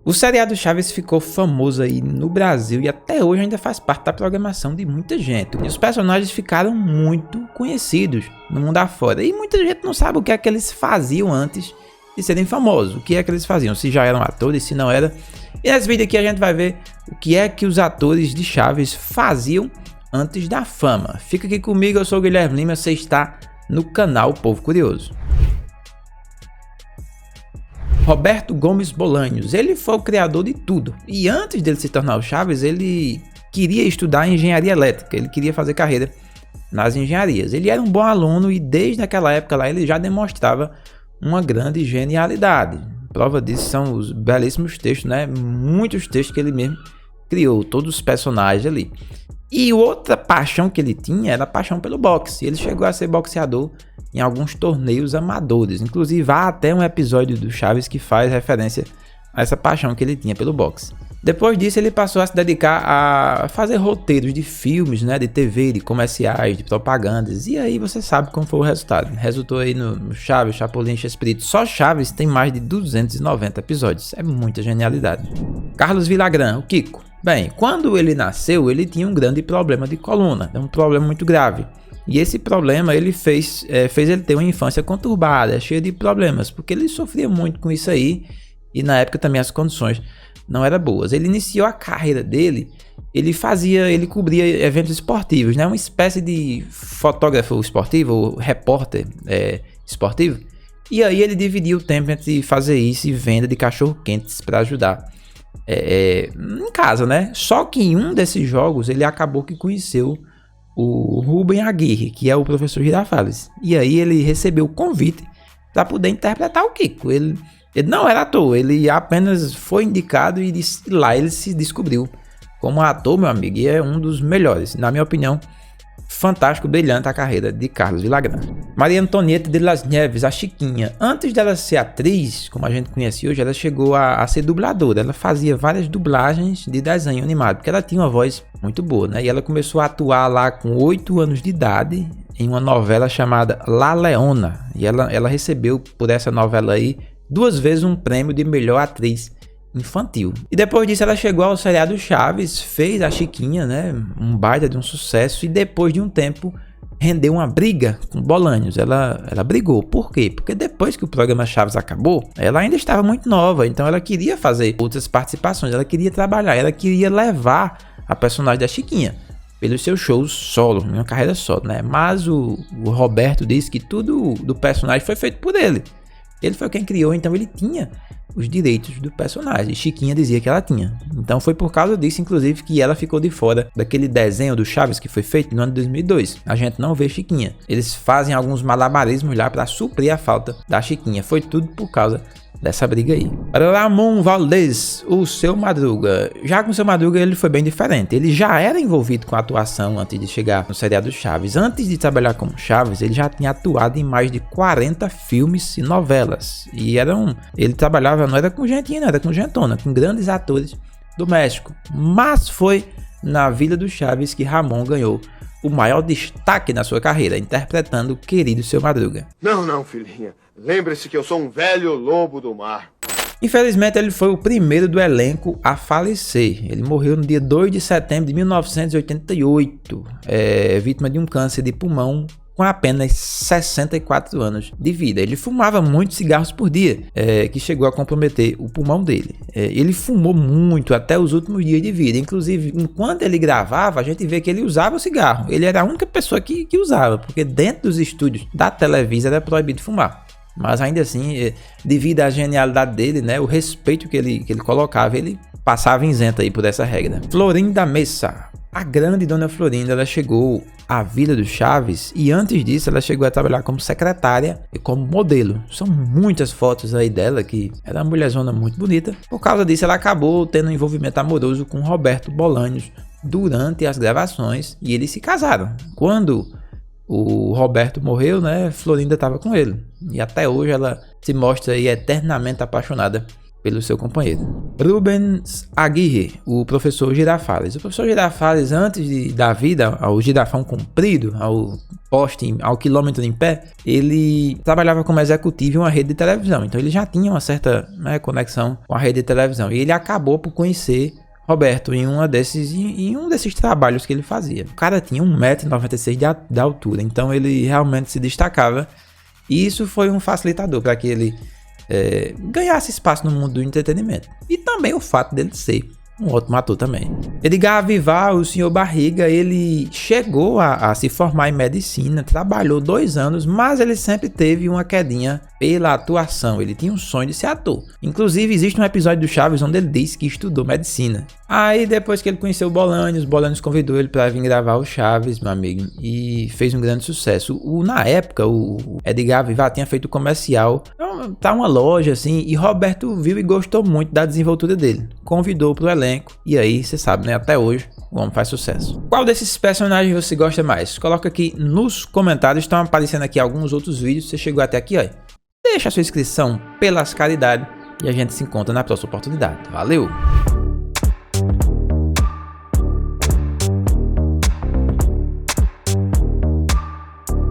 O seriado Chaves ficou famoso aí no Brasil e até hoje ainda faz parte da programação de muita gente. E os personagens ficaram muito conhecidos no mundo afora. E muita gente não sabe o que é que eles faziam antes de serem famosos. O que é que eles faziam, se já eram atores, se não era. E nesse vídeo aqui a gente vai ver o que é que os atores de Chaves faziam antes da fama. Fica aqui comigo, eu sou o Guilherme Lima, você está no canal Povo Curioso. Roberto Gomes Bolanhos, ele foi o criador de tudo. E antes dele se tornar o Chaves, ele queria estudar engenharia elétrica, ele queria fazer carreira nas engenharias. Ele era um bom aluno e desde aquela época lá ele já demonstrava uma grande genialidade. Prova disso são os belíssimos textos, né? Muitos textos que ele mesmo criou, todos os personagens ali. E outra paixão que ele tinha era a paixão pelo boxe. Ele chegou a ser boxeador em alguns torneios amadores. Inclusive há até um episódio do Chaves que faz referência a essa paixão que ele tinha pelo boxe. Depois disso ele passou a se dedicar a fazer roteiros de filmes, né, de TV, de comerciais, de propagandas. E aí você sabe como foi o resultado. Resultou aí no Chaves, Chapolin, Chespirito. Só Chaves tem mais de 290 episódios. É muita genialidade. Carlos Villagrán, o Kiko. Bem, quando ele nasceu, ele tinha um grande problema de coluna. É um problema muito grave. E esse problema ele fez ele ter uma infância conturbada, cheia de problemas, porque ele sofria muito com isso aí e na época também as condições não eram boas. Ele iniciou a carreira dele, ele cobria eventos esportivos, né? Uma espécie de fotógrafo esportivo, ou repórter esportivo. E aí ele dividia o tempo entre fazer isso e venda de cachorro-quentes para ajudar em casa, né? Só que em um desses jogos ele acabou que conheceu o Rubem Aguirre, que é o professor Girafales. E aí ele recebeu o convite para poder interpretar o Kiko. Ele não era ator, ele apenas foi indicado e lá ele se descobriu como ator, meu amigo, e é um dos melhores. Na minha opinião, fantástico, brilhante a carreira de Carlos Villagrán. Maria Antonieta de las Nieves, a Chiquinha. Antes dela ser atriz, como a gente conhece hoje, ela chegou a ser dubladora. Ela fazia várias dublagens de desenho animado, porque ela tinha uma voz muito boa, né? E ela começou a atuar lá com 8 anos de idade, em uma novela chamada La Leona. E ela recebeu, por essa novela aí, 2 vezes um prêmio de melhor atriz infantil. E depois disso ela chegou ao seriado Chaves, fez a Chiquinha, né, um baita de um sucesso, e depois de um tempo rendeu uma briga com Bolanhos. Ela brigou. Por quê? Porque depois que o programa Chaves acabou, ela ainda estava muito nova, então ela queria fazer outras participações, ela queria trabalhar, ela queria levar a personagem da Chiquinha pelos seus shows solo, uma carreira solo, né? Mas o Roberto disse que tudo do personagem foi feito por ele. Ele foi quem criou, então ele tinha os direitos do personagem. Chiquinha dizia que ela tinha. Então foi por causa disso, inclusive, que ela ficou de fora daquele desenho do Chaves que foi feito no ano de 2002. A gente não vê Chiquinha. Eles fazem alguns malabarismos lá para suprir a falta da Chiquinha. Foi tudo por causa dessa briga aí. Ramon Valdez, o Seu Madruga. Já com o Seu Madruga ele foi bem diferente. Ele já era envolvido com a atuação antes de chegar no seriado Chaves. Antes de trabalhar como Chaves, ele já tinha atuado em mais de 40 filmes e novelas. E ele trabalhava, não era com gentinha, não, era com gentona, com grandes atores do México. Mas foi na vida do Chaves que Ramon ganhou o maior destaque na sua carreira, interpretando o querido Seu Madruga. Não, filhinha. Lembre-se que eu sou um velho lobo do mar. Infelizmente, ele foi o primeiro do elenco a falecer. Ele morreu no dia 2 de setembro de 1988, vítima de um câncer de pulmão com apenas 64 anos de vida. Ele fumava muitos cigarros por dia, que chegou a comprometer o pulmão dele. Ele fumou muito até os últimos dias de vida. Inclusive, enquanto ele gravava, a gente vê que ele usava o cigarro. Ele era a única pessoa que usava, porque dentro dos estúdios da Televisa era proibido fumar. Mas ainda assim, devido à genialidade dele, né, o respeito que ele colocava, ele passava isento aí por essa regra. Florinda Mesa. A grande Dona Florinda, ela chegou à vida do Chaves e antes disso ela chegou a trabalhar como secretária e como modelo. São muitas fotos aí dela, que era uma mulherzona muito bonita. Por causa disso ela acabou tendo um envolvimento amoroso com Roberto Bolanhos durante as gravações e eles se casaram. Quando o Roberto morreu, né, Florinda estava com ele. E até hoje ela se mostra aí eternamente apaixonada pelo seu companheiro. Rubens Aguirre, o professor Girafales. O professor Girafales, antes de dar vida ao girafão comprido, ao poste, ao quilômetro em pé, ele trabalhava como executivo em uma rede de televisão. Então ele já tinha uma certa conexão com a rede de televisão. E ele acabou por conhecer Roberto em um desses trabalhos que ele fazia. O cara tinha 1,96 m de altura, então ele realmente se destacava. E isso foi um facilitador para que ele ganhasse espaço no mundo do entretenimento. E também o fato dele ser um ótimo ator também. Edgar Vivar, o senhor Barriga, ele chegou a se formar em medicina, trabalhou 2 anos, mas ele sempre teve uma quedinha pela atuação. Ele tinha um sonho de ser ator. Inclusive, existe um episódio do Chaves onde ele diz que estudou medicina. Aí, depois que ele conheceu o Bolanhos convidou ele para vir gravar o Chaves, meu amigo, e fez um grande sucesso. Na época, o Edgar Vivar tinha feito comercial para uma loja, assim, e Roberto viu e gostou muito da desenvoltura dele. Convidou pro elenco, e aí, você sabe, né, até hoje, o homem faz sucesso. Qual desses personagens você gosta mais? Coloca aqui nos comentários, estão aparecendo aqui alguns outros vídeos, você chegou até aqui, ó. Deixa a sua inscrição pelas caridades, e a gente se encontra na próxima oportunidade. Valeu!